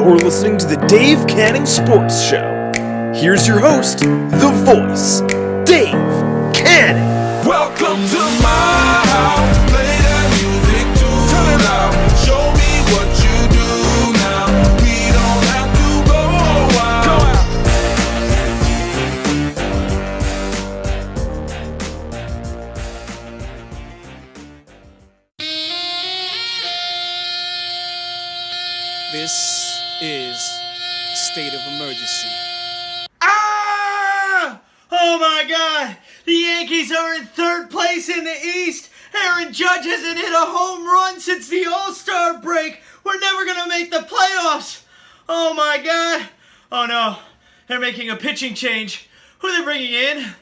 You're listening to the Dave Canning Sports Show. Here's your host, the voice, Dave Canning. Welcome to my house. Play that music too loud. Show me what you do now. We don't have to go out. This is a state of emergency. Oh my God! The Yankees are in third place in the East. Aaron Judge hasn't hit a home run since the All-Star break. We're never gonna make the playoffs. Oh my God! Oh no! They're making a pitching change. Who are they bringing in?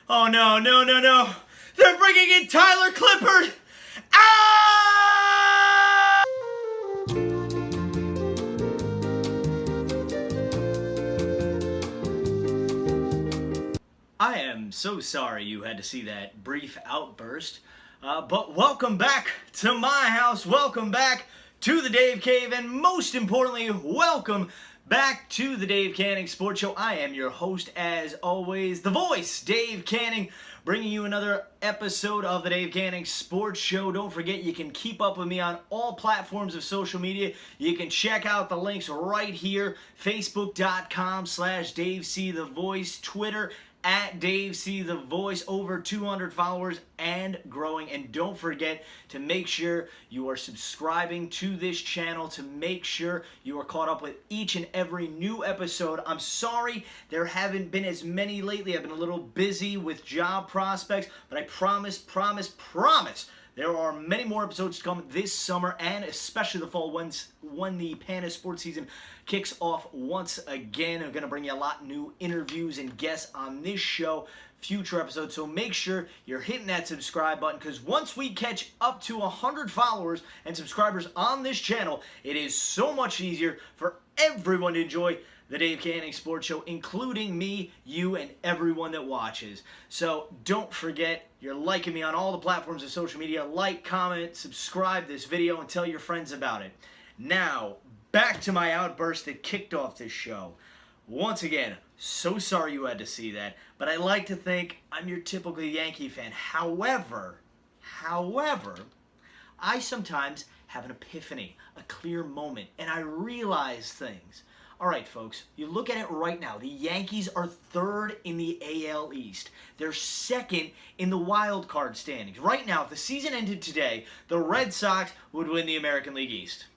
Oh no! They're bringing in Tyler Clippard. I am so sorry you had to see that brief outburst, but welcome back to my house, welcome back to the Dave Cave, and most importantly, welcome back to the Dave Canning Sports Show. I am your host, as always, the voice, Dave Canning, bringing you another episode of the Dave Canning Sports Show. Don't forget, you can keep up with me on all platforms of social media. You can check out the links right here, facebook.com/DaveCTheVoice, Twitter, at Dave C The Voice, over 200 followers and growing. And don't forget to make sure you are subscribing to this channel to make sure you are caught up with each and every new episode. I'm sorry there haven't been as many lately. I've been a little busy with job prospects, but I promise, there are many more episodes to come this summer, and especially the fall when the Panda sports season kicks off once again. I'm going to bring you a lot of new interviews and guests on this show, future episodes. So make sure you're hitting that subscribe button, because once we catch up to 100 followers and subscribers on this channel, it is so much easier for everyone to enjoy the Dave Canning Sports Show, including me, you, and everyone that watches. So don't forget, you're liking me on all the platforms of social media. Like, comment, subscribe this video, and tell your friends about it. Now, back to my outburst that kicked off this show. Once again, so sorry you had to see that, but I like to think I'm your typical Yankee fan. However, I sometimes have an epiphany, a clear moment, and I realize things. All right, folks, you look at it right now. The Yankees are third in the AL East. They're second in the wild card standings. Right now, if the season ended today, the Red Sox would win the American League East.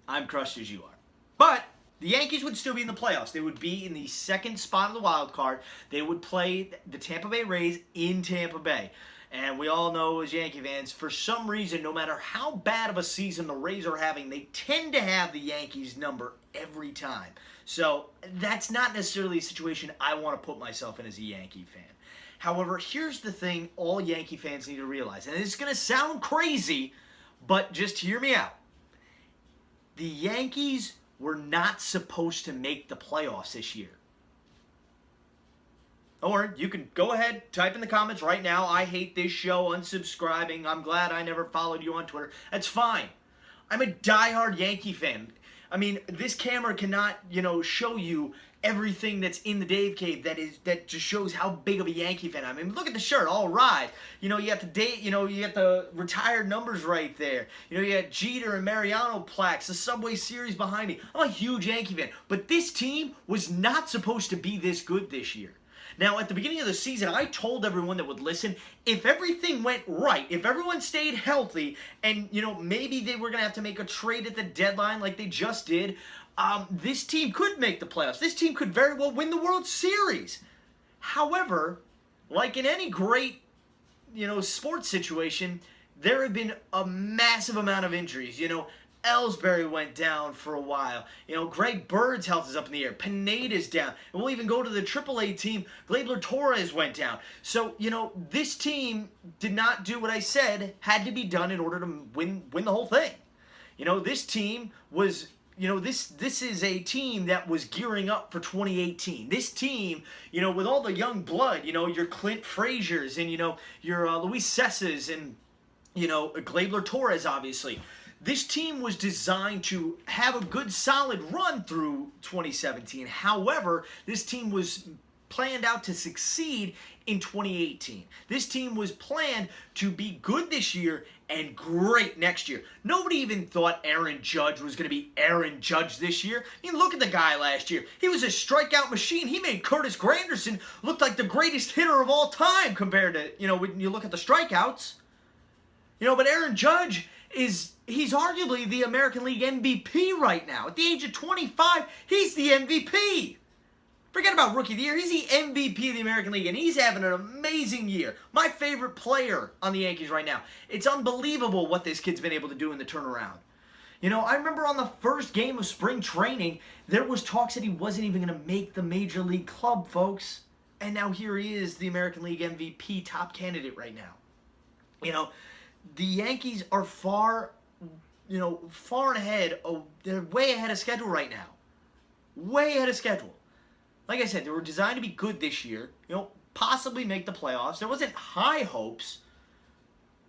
I'm crushed as you are. But the Yankees would still be in the playoffs. They would be in the second spot of the wild card. They would play the Tampa Bay Rays in Tampa Bay. And we all know, as Yankee fans, for some reason, no matter how bad of a season the Rays are having, they tend to have the Yankees number every time. So that's not necessarily a situation I want to put myself in as a Yankee fan. However, here's the thing all Yankee fans need to realize, and it's going to sound crazy, but just hear me out. The Yankees were not supposed to make the playoffs this year. Or you can go ahead, type in the comments right now, I hate this show, unsubscribing, I'm glad I never followed you on Twitter. That's fine. I'm a diehard Yankee fan. I mean, this camera cannot, show you everything that's in the Dave Cave that just shows how big of a Yankee fan I am. I mean, look at the shirt, all right. You got the date, you got the retired numbers right there. You got Jeter and Mariano plaques, the Subway Series behind me. I'm a huge Yankee fan, but this team was not supposed to be this good this year. Now, at the beginning of the season, I told everyone that would listen, if everything went right, if everyone stayed healthy, and, maybe they were going to have to make a trade at the deadline like they just did, this team could make the playoffs. This team could very well win the World Series. However, like in any great, sports situation, there have been a massive amount of injuries. Ellsbury went down for a while. Greg Bird's health is up in the air. Pineda's down. And we'll even go to the AAA team. Gleyber Torres went down. So, this team did not do what I said had to be done in order to win the whole thing. This team was... this is a team that was gearing up for 2018. This team, with all the young blood, your Clint Frazier's and, your Luis Cessa's and, Gleyber Torres, obviously. This team was designed to have a good, solid run through 2017. However, this team was planned out to succeed in 2018. This team was planned to be good this year and great next year. Nobody even thought Aaron Judge was going to be Aaron Judge this year. I mean, look at the guy last year. He was a strikeout machine. He made Curtis Granderson look like the greatest hitter of all time compared to, when you look at the strikeouts. But Aaron Judge he's arguably the American League MVP right now. At the age of 25, he's the MVP. Forget about Rookie of the Year. He's the MVP of the American League, and he's having an amazing year. My favorite player on the Yankees right now. It's unbelievable what this kid's been able to do in the turnaround. I remember on the first game of spring training, there was talks that he wasn't even going to make the Major League club, folks. And now here he is, the American League MVP top candidate right now. The Yankees are far and ahead. They're way ahead of schedule right now. Way ahead of schedule. Like I said, they were designed to be good this year, possibly make the playoffs. There wasn't high hopes.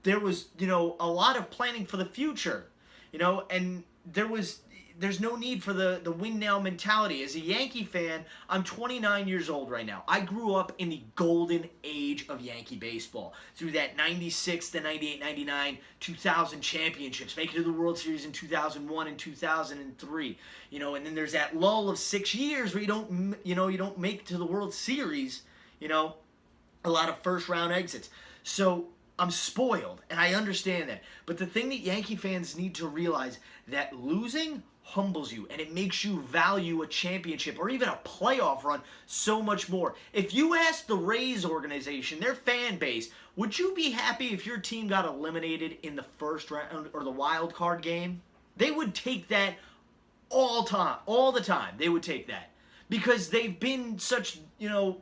There was, a lot of planning for the future, and there's no need for the win now mentality. As a Yankee fan, I'm 29 years old right now. I grew up in the golden age of Yankee baseball through that 96 to 98, 99, 2000 championships, making it to the World Series in 2001 and 2003. And then there's that lull of 6 years where you don't make it to the World Series. A lot of first round exits. So I'm spoiled, and I understand that. But the thing that Yankee fans need to realize, that losing humbles you, and it makes you value a championship or even a playoff run so much more. If you ask the Rays organization, their fan base, would you be happy if your team got eliminated in the first round or the wild card game? They would take that all the time. They would take that. Because they've been such,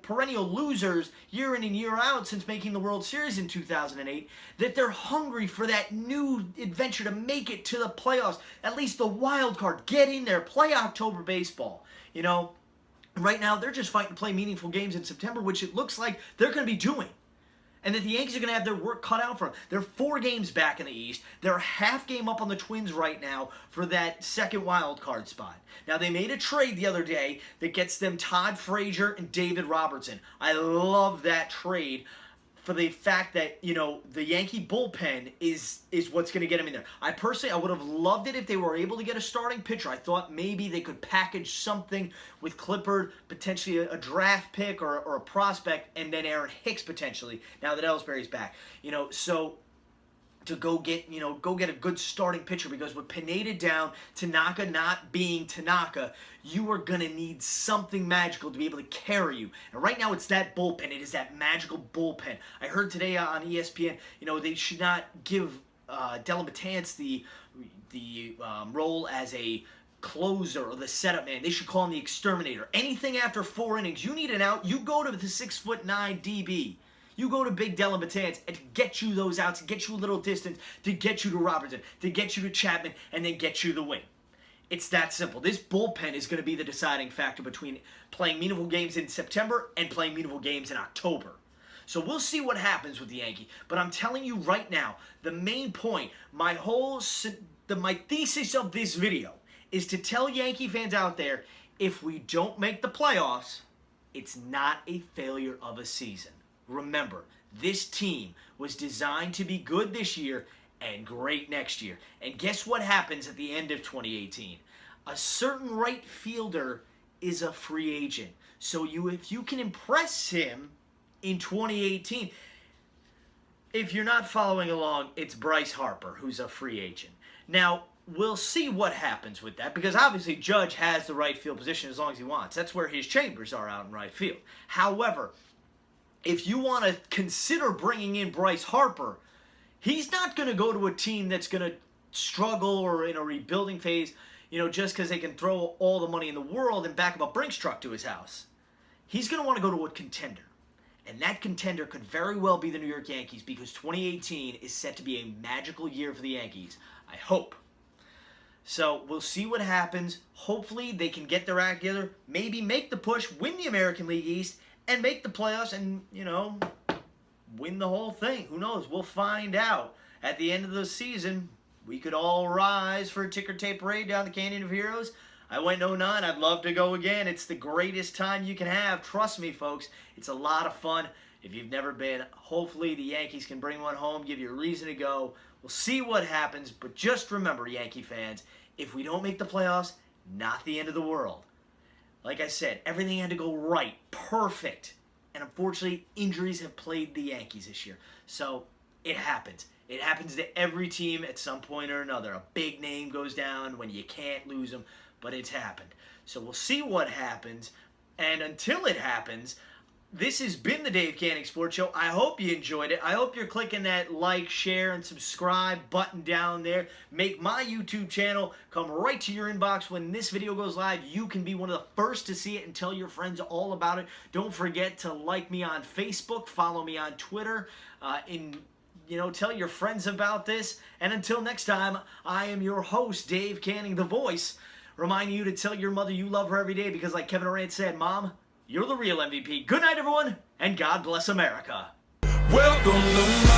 perennial losers year in and year out since making the World Series in 2008, that they're hungry for that new adventure to make it to the playoffs, at least the wild card, get in there, play October baseball. Right now they're just fighting to play meaningful games in September, which it looks like they're going to be doing. And that the Yankees are going to have their work cut out for them. They're 4 games back in the East. They're a half game up on the Twins right now for that second wild card spot. Now, they made a trade the other day that gets them Todd Frazier and David Robertson. I love that trade for the fact that, the Yankee bullpen is what's going to get them in there. I would have loved it if they were able to get a starting pitcher. I thought maybe they could package something with Clippard, potentially a draft pick or a prospect, and then Aaron Hicks potentially, now that Ellsbury's back. So to go get a good starting pitcher, because with Pineda down, Tanaka not being Tanaka, you are going to need something magical to be able to carry you. And right now it's that bullpen. It is that magical bullpen. I heard today on ESPN, they should not give Dellin Betances the role as a closer or the setup man. They should call him the exterminator. Anything after 4 innings, you need an out, you go to the 6'9" DB. You go to Big Dellin Betances and to get you those outs, to get you a little distance, to get you to Robertson, to get you to Chapman, and then get you the win. It's that simple. This bullpen is going to be the deciding factor between playing meaningful games in September and playing meaningful games in October. So we'll see what happens with the Yankee. But I'm telling you right now, the main point, my thesis of this video is to tell Yankee fans out there, if we don't make the playoffs, it's not a failure of a season. Remember, this team was designed to be good this year and great next year. And guess what happens at the end of 2018? A certain right fielder is a free agent. So if you can impress him in 2018, if you're not following along, it's Bryce Harper, who's a free agent. Now, we'll see what happens with that, because obviously Judge has the right field position as long as he wants. That's where his chambers are, out in right field. However, if you want to consider bringing in Bryce Harper, he's not going to go to a team that's going to struggle or in a rebuilding phase, just because they can throw all the money in the world and back up a Brinks truck to his house. He's going to want to go to a contender. And that contender could very well be the New York Yankees, because 2018 is set to be a magical year for the Yankees. I hope. So we'll see what happens. Hopefully they can get their act together, maybe make the push, win the American League East, and make the playoffs and, win the whole thing. Who knows? We'll find out at the end of the season we could all rise for a ticker tape parade down the Canyon of Heroes. I went in '09. I'd love to go again. It's the greatest time you can have. Trust me, folks. It's a lot of fun. If you've never been, hopefully the Yankees can bring one home, give you a reason to go. We'll see what happens, but just remember, Yankee fans, if we don't make the playoffs, not the end of the world. Like I said, everything had to go right, perfect. And unfortunately, injuries have plagued the Yankees this year. So it happens. It happens to every team at some point or another. A big name goes down when you can't lose them, but it's happened. So we'll see what happens. And until it happens, this has been the Dave Canning Sports Show. I hope you enjoyed it. I hope you're clicking that like, share, and subscribe button down there. Make my YouTube channel come right to your inbox when this video goes live. You can be one of the first to see it and tell your friends all about it. Don't forget to like me on Facebook, follow me on Twitter, tell your friends about this. And until next time, I am your host, Dave Canning, the voice, reminding you to tell your mother you love her every day because like Kevin Durant said, Mom, you're the real MVP. Good night, everyone, and God bless America. Welcome to my